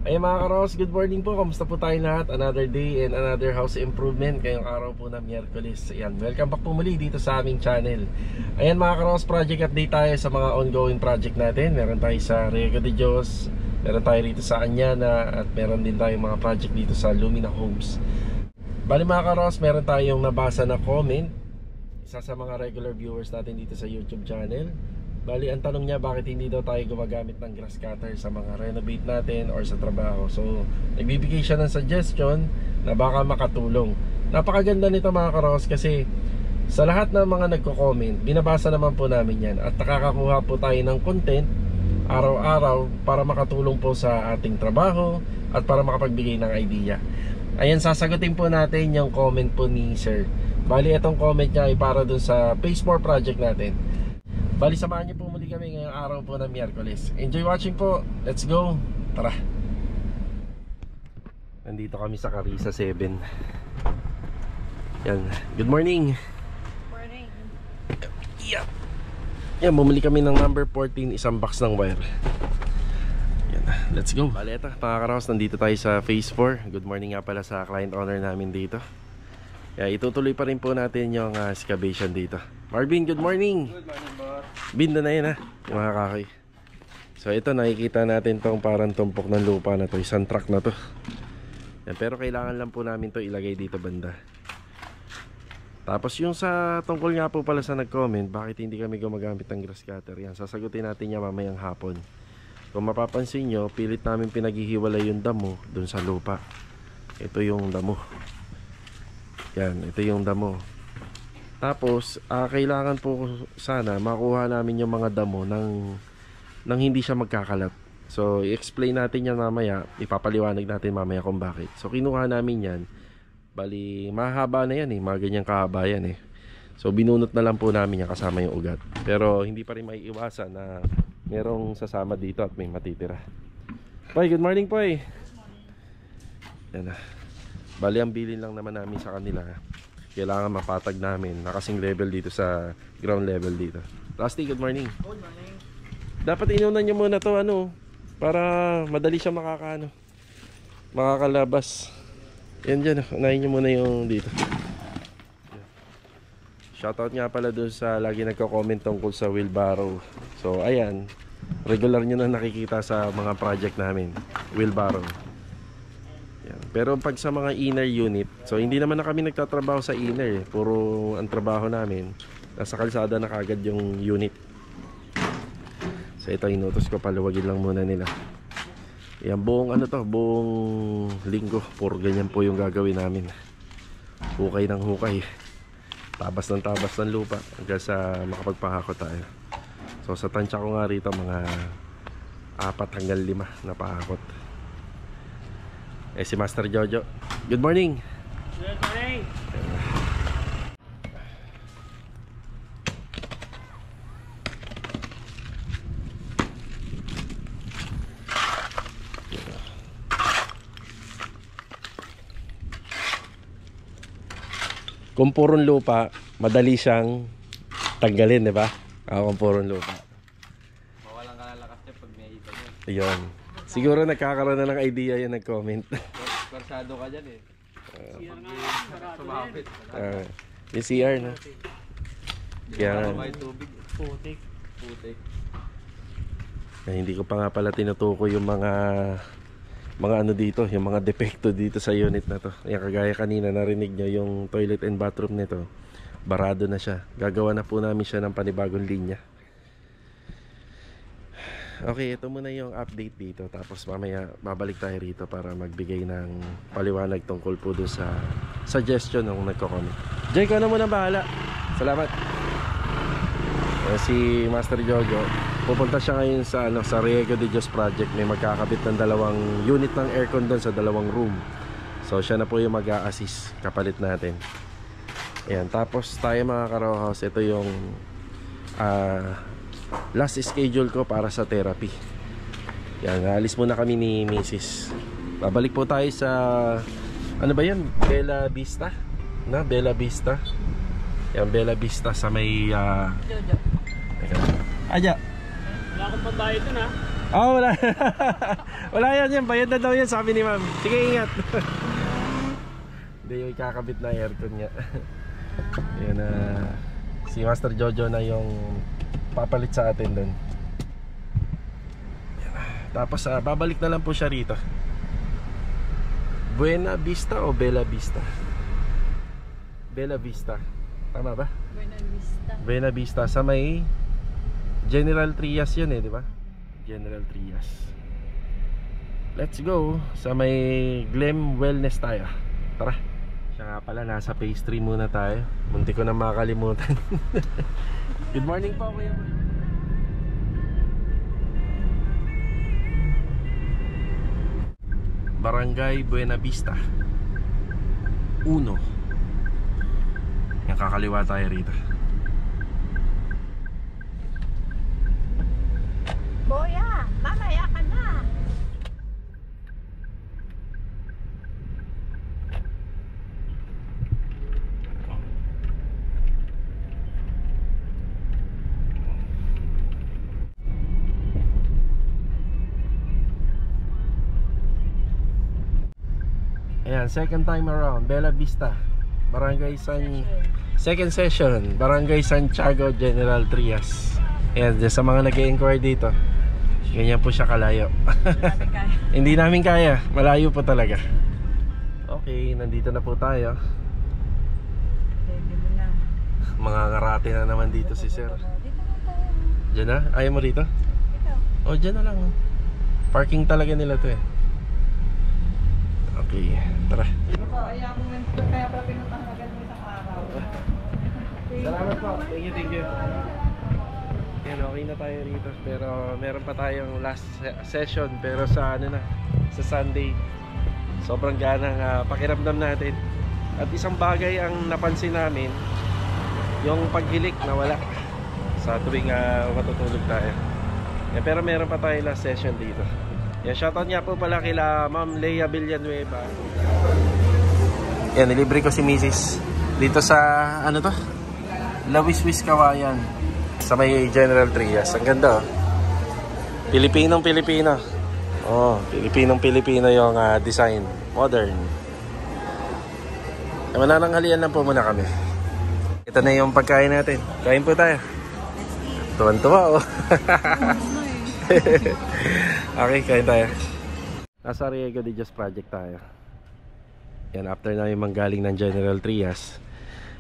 Ay mga karos, good morning po. Kamusta po tayo lahat? Another day and another house improvement ngayong araw po na Miyerkules. Ayan, welcome back po muli dito sa aming channel. Ayan mga karos, project update tayo sa mga ongoing project natin. Meron tayo sa Riego de Dios, meron tayo rito sa Anyana, at meron din tayo mga project dito sa Lumina Homes. Bali mga karos, meron tayong nabasa na comment, isa sa mga regular viewers natin dito sa YouTube channel. Bali, ang tanong niya, bakit hindi daw tayo gumagamit ng grass cutter sa mga renovate natin or sa trabaho. So, nagbibigay siya ng suggestion na baka makatulong. Napakaganda nito mga karos, kasi sa lahat ng mga nagko-comment, binabasa naman po namin yan. At nakakakuha po tayo ng content araw-araw para makatulong po sa ating trabaho at para makapagbigay ng idea. Ayan, sasagutin po natin yung comment po ni Sir. Bali, itong comment niya ay para dun sa Phase 4 project natin. Bali, samahan niyo po muli kami ngayong araw po ng Miyerkules. Enjoy watching po. Let's go. Tara. Nandito kami sa Carissa 7. Yan. Good morning. Morning. Yeah. Yan, bumili kami ng number 14, isang box ng wire. Yan. Let's go. Bali, ito, mga karos, nandito tayo sa Phase 4. Good morning nga pala sa client owner namin dito. Yeah, itutuloy pa rin po natin yung excavation dito. Marvin, good morning. Good morning, boss. Binda na yan, ha, yung mga kakoy. So ito, nakikita natin tong parang tumpok ng lupa na to, isang truck na to. Yan, pero kailangan lang po namin to ilagay dito banda. Tapos yung sa tungkol nga po pala sa nag-comment, bakit hindi kami gumagamit ng grass cutter, yan, sasagutin natin yan mamayang hapon. Kung mapapansin nyo, pilit namin pinaghihiwalay yung damo dun sa lupa. Ito yung damo. Yan, ito yung damo. Tapos, kailangan po sana makuha namin yung mga damo nang hindi siya magkakalat. So, i-explain natin yan mamaya. Ipapaliwanag natin mamaya kung bakit. So, kinuha namin yan. Bali, mahaba na yan eh. Mga ganyang kahaba yan eh. So, binunot na lang po namin yan kasama yung ugat. Pero, hindi pa rin maiiwasan na merong sasama dito at may matitira. Poy, good morning, Poy. Yan na. Bali, ang bilin lang naman namin sa kanila, kailangan mapatag namin nakasing level dito sa ground level dito. Rusty, good morning. Good morning. Dapat inunan nyo muna to, para madali siya makakalabas. Yan dyan, unahin nyo muna yung dito. Shoutout nga pala dun sa lagi nagko-comment tungkol sa wheelbarrow. So ayan, regular nyo na nakikita sa mga project namin, wheelbarrow. Yan. Pero pag sa mga inner unit, so hindi naman na kami nagtatrabaho sa inner, puro ang trabaho namin nasa kalsada na kagad yung unit. So ito, inutos ko, paluwagin lang muna nila. Yan, buong buong linggo puro ganyan po yung gagawin namin. Hukay ng hukay, tabas ng lupa hanggang sa makapagpahakot tayo. So sa tansya ko nga rito, mga 4 hanggang 5 na pahakot. Si Master Jojo, good morning. Good morning. Kung purong lupa, madali siyang tanggalin, di ba? Kung purong lupa. Mawalan ka lalakas niya pag may iba niya. Ayun. Siguro nagkakaroon na ng idea yung nag-comment. Karsado ka dyan eh. Sumapit. Yung CR, no? Kaya May tubig. Putik. hindi ko pa nga pala tinutuko yung mga dito, yung mga depekto dito sa unit na to. Yan, kagaya kanina narinig nyo yung toilet and bathroom nito, barado na siya. Gagawa na po namin siya ng panibagong linya. Okay, ito muna yung update dito. Tapos mamaya babalik tayo rito para magbigay ng paliwanag tungkol po doon sa suggestion ng nagko-comment. Jay, ko na muna bahala. Salamat. Si Master Jojo, pupunta siya ngayon sa Riego de Dios project. May magkakabit ng 2 unit ng aircon doon sa 2 room. So siya na po yung mag-a-assist, kapalit natin. Ayan, tapos tayo mga ka-row house, ito yung last schedule ko para sa therapy. Yan, alis muna kami ni Mrs. Babalik po tayo sa ano ba yan? Bella Vista? Bella Vista. Yan, Bella Vista sa may Jojo. Aja. Wala akong pambayad dun ha. Oh, wala. Wala yan. Bayad na daw yan, sabi ni ma'am. Sige, ingat. Hindi yung kakabit na aircon niya. Yan na. Si Master Jojo na yung papalit sa atin doon. Tapos babalik na lang po siya rito. Buena Vista o Bella Vista? Bella Vista. Tama ba? Buena Vista. Buena Vista sa may General Trias yun di ba? General Trias. Let's go sa may Glen Wellness tayo. Tara. Siya nga pala, nasa phase 3 muna tayo. Munti ko na makalimutan. Good morning po, Kuya Boy. Barangay Buena Vista 1. Yan, kakaliwa tayo rito. Boya, mamaya ka na. Ayan, second time around, Bella Vista, Barangay San... Second session, Barangay Santiago, General Trias. Ayan, sa mga nag-i-inquire dito, ganyan po siya kalayo. Hindi namin kaya, malayo po talaga. Okay, nandito na po tayo. Pwede mo na. Mga ngarate na naman dito si sir. Dito na tayo. Diyan na? Ayaw mo rito? Ito. Oh, diyan na lang. Parking talaga nila to Okay, tara. Kaya pala pinuntahan agad mo isang araw. Salamat po. Thank you. Yan, okay na tayo rito. Pero meron pa tayong last session. Pero sa sa Sunday, sobrang ganang pakiramdam natin. At isang bagay ang napansin namin, yung paghilik na wala sa tuwing matutulog tayo. Yan, pero meron pa tayong last session dito. Yan, shoutout niya po pala kila Ma'am Leia Villanueva. Yan, nilibre ko si Mrs. Dito sa, Lawiswis Kawayan. Sa may General Trias. Ang ganda, Pilipinong-Pilipino. Pilipinong-Pilipino yung design. Modern. Manananghalian lang po muna kami. Ito na yung pagkain natin. Kain po tayo. Tuwan-tuwa, Okay, kain tayo. Nasa Riego de Dios Project tayo. Yan, after namin manggaling ng General Trias,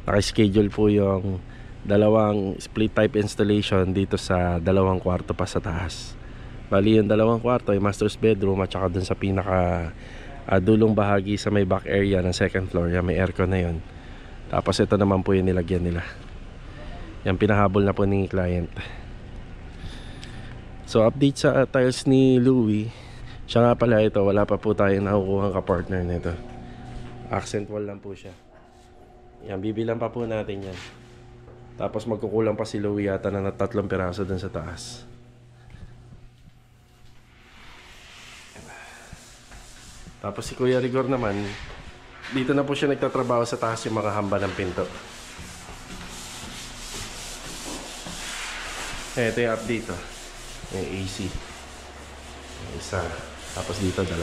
naka-schedule po yung dalawang split type installation dito sa 2 kwarto pa sa taas. Bali yung 2 kwarto ay master's bedroom at saka dun sa pinaka dulong bahagi sa may back area ng second floor. Yan, may aircon na yun. Tapos ito naman po yung nilagyan nila. Yan, pinahabol na po ni client. So update sa tiles ni Louie. Siya nga pala ito, wala pa po tayong nakukuhang ka-partner nito. Accent wall lang po siya. Yan, bibilang pa po natin yan. Tapos magkukulang pa si Louie yata na 3 piraso dun sa taas. Tapos si Kuya Rigor naman, dito na po siya nagtatrabaho sa taas yung mga hamba ng pinto. Ito yung update May AC. May isa. Tapos dito 2.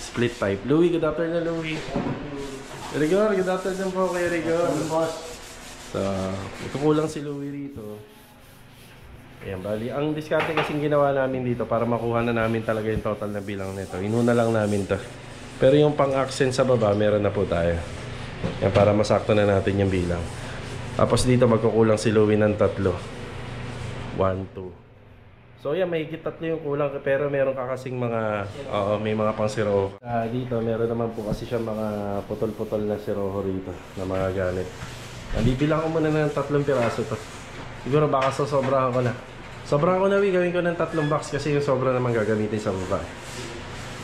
Split type. Louie, good afternoon, Louie. Rigor, good afternoon po kay Rigor. So, kukulang si Louie rito. Ayan, bali. Ang diskarte kasing ginawa namin dito para makuha na namin talaga yung total na bilang nito. Inuna lang namin to. Pero yung pang-accent sa baba, meron na po tayo. Yan, para masakto na natin yung bilang. Tapos dito magkukulang si Louie ng 3. 1, 2. So yan, may higit 3 yung kulang. Pero meron ka kasing mga may mga pang siroho. Dito meron naman po kasi siya mga putol-putol na siroho rito na mga gamit. Bibilang ko muna ng 3 piraso to. Siguro baka sobrahan ko na. Sobrahan ko na, gawin ko ng 3 box kasi yung sobra naman gagamitin sa baba.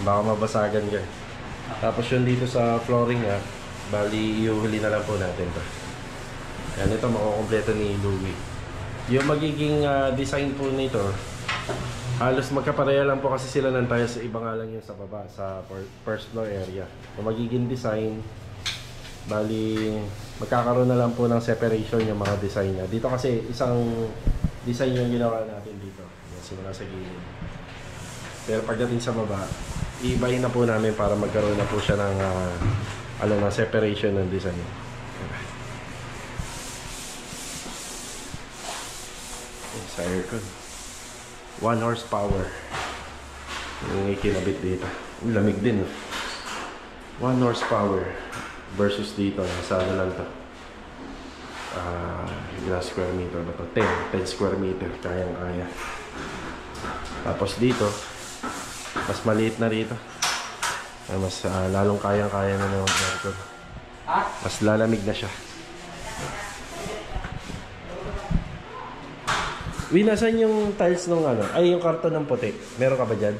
Baka mabasagan ka. Tapos yun dito sa flooring bali iuhuli na lang po natin to. Yan, ito makukompleto ni Louie. Yung magiging design po nito, halos magkapareha lang po kasi sila ng tiles. Iba nga lang yung sa baba, sa first floor area. Yung magiging design, bali magkakaroon na lang po ng separation yung mga design niya. Dito kasi isang design yung ginawa natin dito. Yan, simula sa gilid. Pero pagdating sa baba, iibahin na po namin para magkaroon na po siya ng separation ng design. Yan, sa aircon. 1 horsepower. Yung ikinabit dito. Lamig din. 1 horsepower versus dito. Nasa ano lang to. Ilang square meter ba to? 10 square meter. Kayang-kaya. Tapos dito, mas maliit na rito. Mas lalong kayang-kaya na ng aircon. Mas lalamig na siya. Nasan yung tiles nung ano? Ay, yung karton ng puti. Meron ka ba dyan?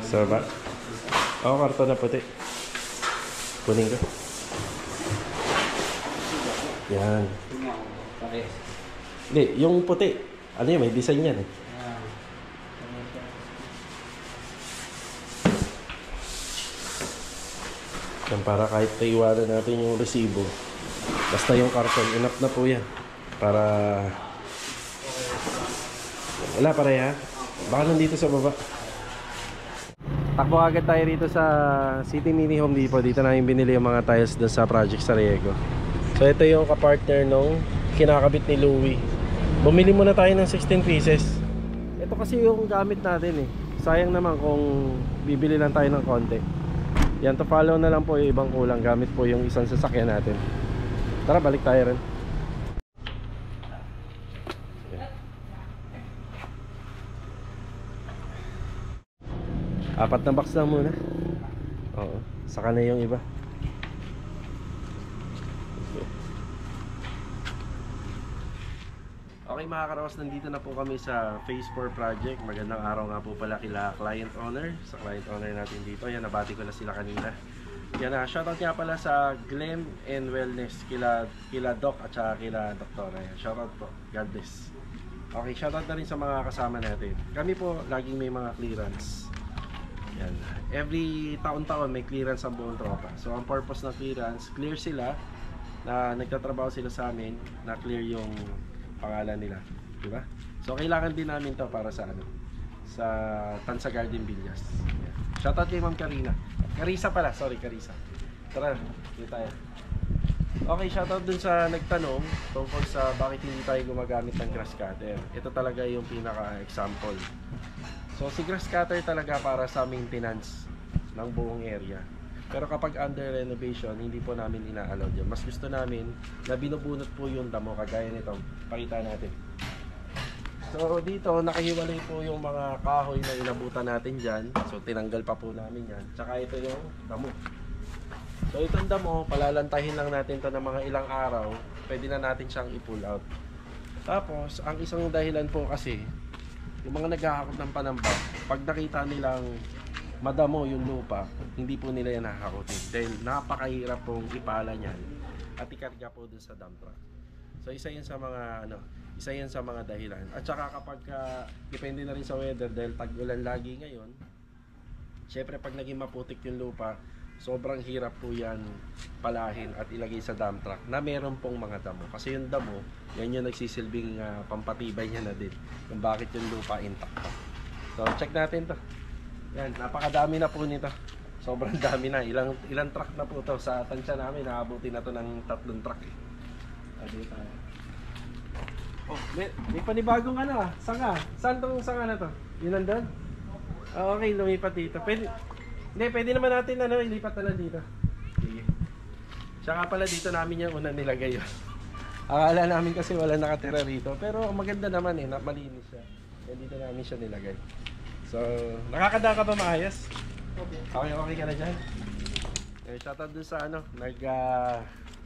Sir ba? Ako, karton ng puti. Kunin ko. Yan. Hindi, yung puti. Ano yun? May design yan eh. Yan, para kahit naiwanan natin yung resibo. Basta yung karton, enough na po yan. Para... Wala, pareha. Baka nandito sa baba. Takbo agad tayo rito sa City Mini Home Depot. Dito namin binili yung mga tiles doon sa Project Sariego. So ito yung kapartner nung kinakabit ni Louie. Bumili muna tayo ng 16 pieces. Ito kasi yung gamit natin eh. Sayang naman kung bibili lang tayo ng konti. Yan, to follow na lang po yung ibang kulang. Gamit po yung isang sasakyan natin. Tara, balik tayo rin. Apat na box lang muna. Oo, saka na yung iba. Okay mga karawas, nandito na po kami sa Phase 4 project. Magandang araw nga po pala kila client owner. Sa client owner natin dito. Yan, nabati ko na sila kanina. Yan na, shoutout nga pala sa Glam and Wellness. Kila Doc at saka kila Doktora. Shoutout po, God bless. Okay, shoutout na rin sa mga kasama natin. Kami po, laging may mga clearance. Yan. Every taon-taon may clearance ang buong tropa. So ang purpose ng clearance, clear sila na nagtatrabaho sila sa amin, na clear yung pangalan nila, di ba? So kailangan din namin 'to para sa ano, sa Tansa Garden Villas. Yan. Shoutout kay Ma'am Karina. Carissa pala, sorry Carissa. Tara, dito tayo. Okay, shoutout dun sa nagtanong tungkol sa bakit hindi tayo gumagamit ng grass cutter. Ito talaga yung pinaka-example. So si grass cutter talaga para sa maintenance ng buong area. Pero kapag under renovation, hindi po namin ina-allow yun. Mas gusto namin na binubunot po yung damo, kagaya nito. Pakita natin. So dito, nakahiwalay po yung mga kahoy na inabutan natin dyan. So tinanggal pa po namin yan. Tsaka ito yung damo. So itong damo, palalantahin lang natin to ng mga ilang araw. Pwede na natin siyang i-pull out. Tapos, ang isang dahilan po kasi, yung mga naghahakot ng panamba, pag nakita nilang madamo yung lupa, hindi po nila yan hahakotin. Dahil napakahirap pong ipala niyan at ikarga po dun sa dump truck. So isa yan sa mga dahilan. At saka kapag depende na rin sa weather, dahil tag-ulan lagi ngayon, syempre pag naging maputik yung lupa, sobrang hirap po yan palahin at ilagay sa dump truck na meron pong mga damo. Kasi yung damo, yan yung nagsisilbing pampatibay niya na din kung bakit yung lupa intact pa. So check natin to. Yan, napakadami na po nito. Sobrang dami na. Ilang truck na po to. Sa tansya namin, naabuti na to ng 3 truck eh. Dito tayo. Oh, may panibagong ano ah. Sanga. Saan tong sanga na to? Yun nandun? Oh, okay, lumipat dito. Pwede naman natin ilipat na lang dito. Sige. Tsaka pala dito namin yung unang nilagay yun. Akala namin kasi wala nakatira rito. Pero maganda naman eh, malinis siya. Kaya dito namin siya nilagay. So, nakakadaan ka ba maayos? Okay ka na dyan? Shoutout dun sa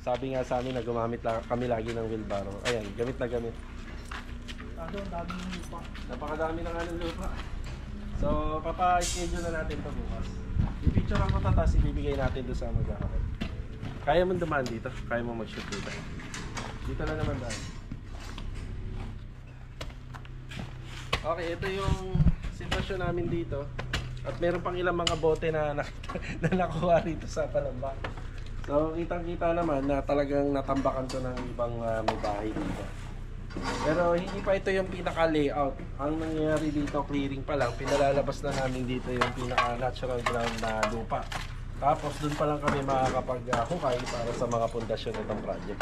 sabi nga sa amin na gumamit kami lagi ng wheelbarrow. Ayan, gamit na gamit. Napakadami na nga ng lupa. So, papa-schedule na natin ito bukas. I-picture ang ko ito, tapos ibibigay natin doon sa magkakapit. Kaya mo dumaan dito? Kaya mo mag-shoot dito? Dito na naman dahil. Okay, ito yung sitwasyon namin dito. At meron pang ilang mga bote na nakuha rito sa Palamba. So, kitang-kita naman na talagang natambakan to ng ibang may bahay dito. Pero hindi pa ito yung pinaka-layout. Ang nangyayari dito, clearing pa lang. Pinalalabas na namin dito yung pinaka-natural ground na lupa. Tapos dun pa lang kami makakapag-hukay para sa mga pundasyon nitong project.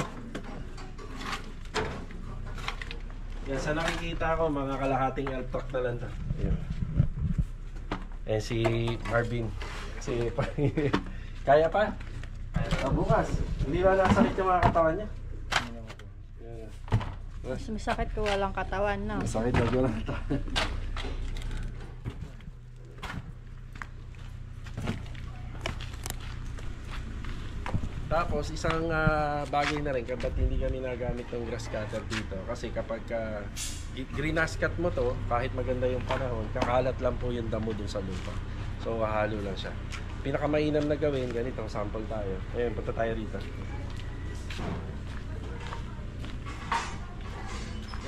Yan, sa nakikita ko, mga kalahating elf truck na lang to. Ayan. Eh si Marvin. Kaya pa? Bukas. Hindi ba nasakit yung mga katawan niya? Yan. Mas masakit ko walang katawan, no? Masakit na gano'n. Tapos isang bagay na rin kapag hindi kami nagamit ng grass cutter dito kasi kapag greenhouse cut mo to, kahit maganda yung panahon, kakalat lang po yung damo dun sa lupa. So hahalo lang siya. Pinakamainam na gawin, ganito, sample tayo. Ayun, punta tayo rito.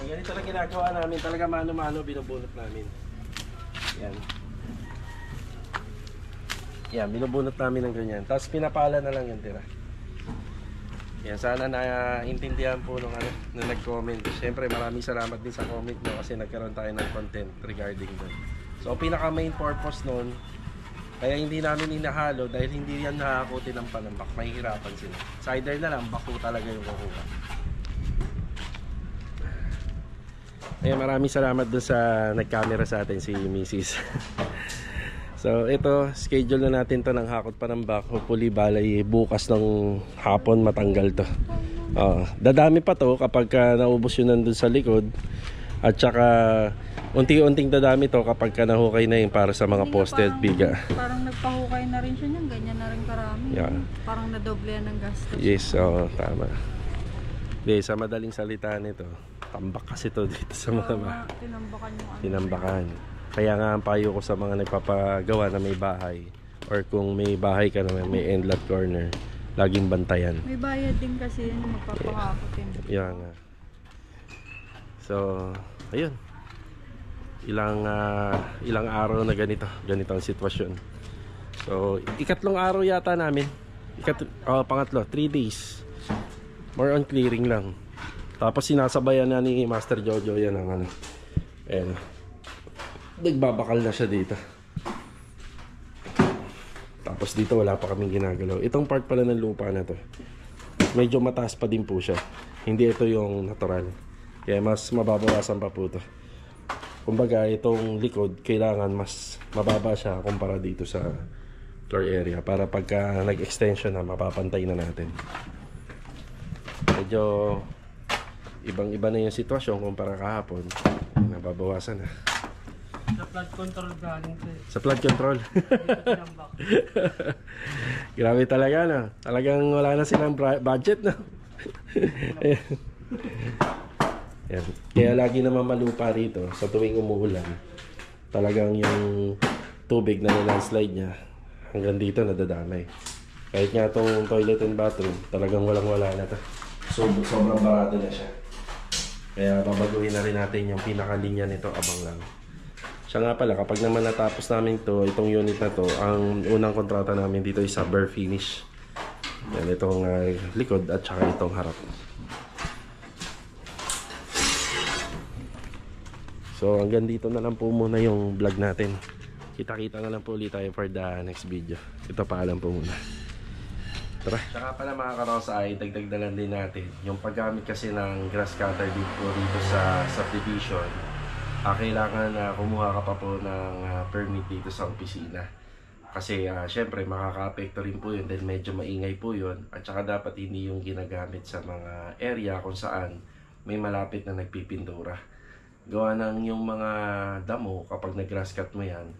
Yung ganito lang ginagawa namin, talaga mano-mano binubunot namin. Yan. Yan, binubunot namin ng ganyan. Tapos pinapala na lang yung tira. Yan, sana naintindihan po nung nag-comment. Siyempre, maraming salamat din sa comment mo kasi nagkaroon tayo ng content regarding doon. So, pinaka main purpose noon, kaya hindi namin inahalo dahil hindi yan nakakutin ng panambak. Mahihirapan sila. Cider na lang, bako talaga yung kukuha. Ayan, maraming salamat doon sa nag-camera sa atin, si Mrs. So ito, schedule na natin to ng hakot panambak. Hopefully balay bukas ng hapon matanggal to. Dadami pa to kapag naubos yun nandun sa likod. At saka unti-unting dadami to kapag nahukay na yung para sa mga poste at biga. Parang nagpahukay na rin siya niyan, ganyan na rin karami. Yeah. Parang nadoble ng gastos. Yes, tama. Sa madaling salita nito, tambak kasi to dito sa mga Tinambakan yung ano. tinambakan. Kaya nga ang payo ko sa mga nagpapagawa na may bahay or kung may bahay ka naman may end lot corner, laging bantayan. May bayad din kasi yun magpapakakutin. Yan nga. So, ayun. Ilang araw na ganito ang sitwasyon. So, ikatlong araw yata namin. Pangatlo, 3 days. More on clearing lang. Tapos sinasabayan na ni Master Jojo yan ang ano. Ayan. Nagbabakal na siya dito. Tapos dito wala pa kaming ginagalaw. Itong part pala ng lupa na to, medyo mataas pa din po siya. Hindi ito yung natural. Kaya mas mababawasan pa po to. Kumbaga itong likod kailangan mas mababa siya kumpara dito sa floor area para pagka nag-extension na mapapantay na natin. Medyo ibang-iba na yung sitwasyon kumpara kahapon. Nababawasan na. Sa flood control galing ko. Sa flood control. Tinambak. Grabe talaga na. Talagang wala na silang budget na. Yan. Kaya lagi naman malupa rito sa tuwing umuulan. Talagang yung tubig na landslide niya hanggang dito nadadamay. Kahit nga itong toilet and bathroom, talagang walang-wala na to. So, sobrang barado na siya. Kaya babaguhin na rin natin yung pinakalinya nito, abang lang. Siya nga pala, kapag naman natapos namin itong unit na to, ang unang kontrata namin dito is sa bare finish. Yan, itong likod at saka itong harap. So hanggang dito na lang po muna yung vlog natin. Kita-kita na lang po ulit tayo for the next video. Ito paalam po muna. Tara. Saka pala mga karosa ay dagdag na lang din natin yung paggamit kasi ng grass cutter dito sa subdivision. Kailangan kumuha ka pa po ng permit dito sa opisina. Kasi syempre makaka-apekto rin po yun dahil medyo maingay po yun. At saka dapat hindi yung ginagamit sa mga area kung saan may malapit na nagpipintura. Gawa ng yung mga damo kapag nag-grass cut mo yan,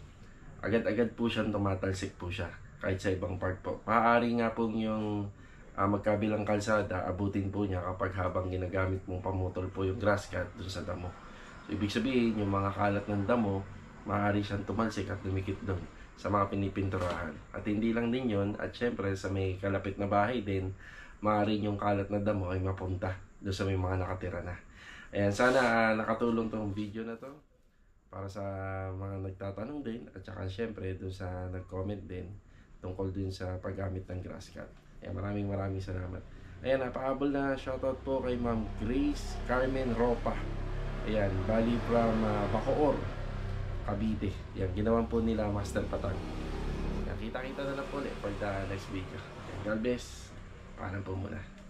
agad-agad po siyang tumatalsik po siya kahit sa ibang part po. Maaari nga po yung magkabilang kalsada, abutin po niya kapag habang ginagamit mong pamutol po yung grass cut dun sa damo. So, ibig sabihin, yung mga kalat ng damo, maaari siyang tumalsik at dumikit doon sa mga pinipinturahan. At hindi lang din yun, at syempre sa may kalapit na bahay din, maaari yung kalat na damo ay mapunta doon sa may mga nakatira na. Ayan, sana nakatulong tong video na to para sa mga nagtatanong din at saka syempre doon sa nag-comment din tungkol dun sa paggamit ng grass cut. Ayan, maraming salamat. Ayan, napakabol na shoutout po kay Ma'am Grace Carmen Ropa. Ayan, bali from Bacoor, Cavite. Yan, ginawan po nila Master Patag. Yan, kita-kita na lang po ulit for the next video. Ayan, God bless. Paalam po muna.